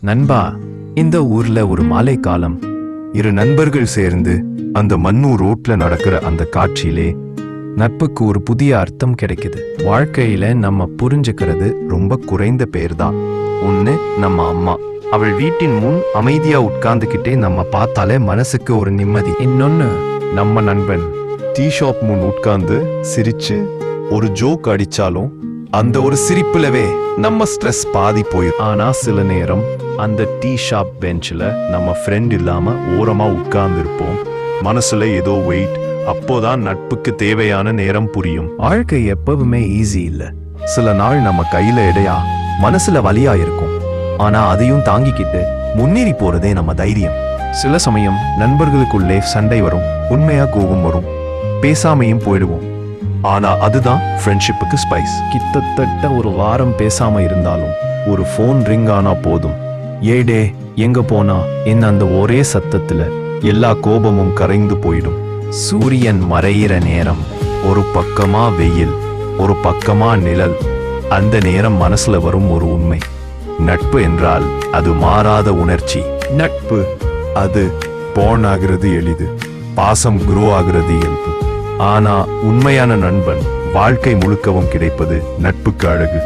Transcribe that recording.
நண்பா, இந்த ஊர்ல ஒரு மாலை காலம், இரு நண்பர்கள் சேர்ந்து அந்த மண்ணூர் ரோட்ல நடக்கிற அந்த காட்சியிலே நட்புக்கு ஒரு புதிய அர்த்தம் கிடைக்குது. வாழ்க்கையில நம்ம புரிஞ்சுக்கிறது ரொம்ப குறைந்த பேர் தான். ஒண்ணு நம்ம அம்மா, அவள் வீட்டின் முன் அமைதியா உட்கார்ந்துகிட்டே நம்ம பார்த்தாலே மனசுக்கு ஒரு நிம்மதி. இன்னொன்னு நம்ம நண்பன், டீ ஷாப் முன் உட்கார்ந்து சிரிச்சு ஒரு ஜோக் அடிச்சாலும் அந்த ஒரு சிரிப்புலவே நம்ம ஸ்ட்ரெஸ் பாதி போயிடும். ஆனா சில நேரம் அந்த டீ ஷாப் பெஞ்சில் நம்ம ஃப்ரெண்ட் இல்லாம ஓரமா உட்கார்ந்து இருப்போம். மனசுல ஏதோ வெயிட். அப்போதான் நட்புக்கு தேவையான நேரம் புரியும். வாழ்க்கை எப்பவுமே ஈஸி இல்ல. சில நாள் நம்ம கையில எடையா, மனசுல வலியா இருக்கும். ஆனா அதையும் தாங்கிக்கிட்டு முன்னேறி போறதே நம்ம தைரியம். சில சமயம் நண்பர்களுக்குள்ளே சண்டை வரும், உண்மையா கோபம் வரும், பேசாமையும் போயிடுவோம். ஆனா அதுதான் ஃப்ரெண்ட்ஷிப்புக்கு ஸ்பைஸ். கிட்டத்தட்ட ஒரு வாரம் பேசாம இருந்தாலும் ஒரு ஃபோன் ரிங் ஆனா போதும், ஏடே எங்க போனா என்ன அந்த ஒரே சத்தத்துல எல்லா கோபமும் கரைந்து போயிடும். சூரியன் மறையிற நேரம், ஒரு பக்கமா வெயில், ஒரு பக்கமா நிழல். அந்த நேரம் மனசுல வரும் ஒரு உண்மை, நட்பு என்றால் அது மாறாத உணர்ச்சி. நட்பு அது போன் ஆகிறது எளிது, பாசம் குரோ ஆகிறது இயல்பு. ஆனா உண்மையான நண்பன் வாழ்க்கை முழுக்கவும் கிடைப்பது நட்புக்கு அழகு.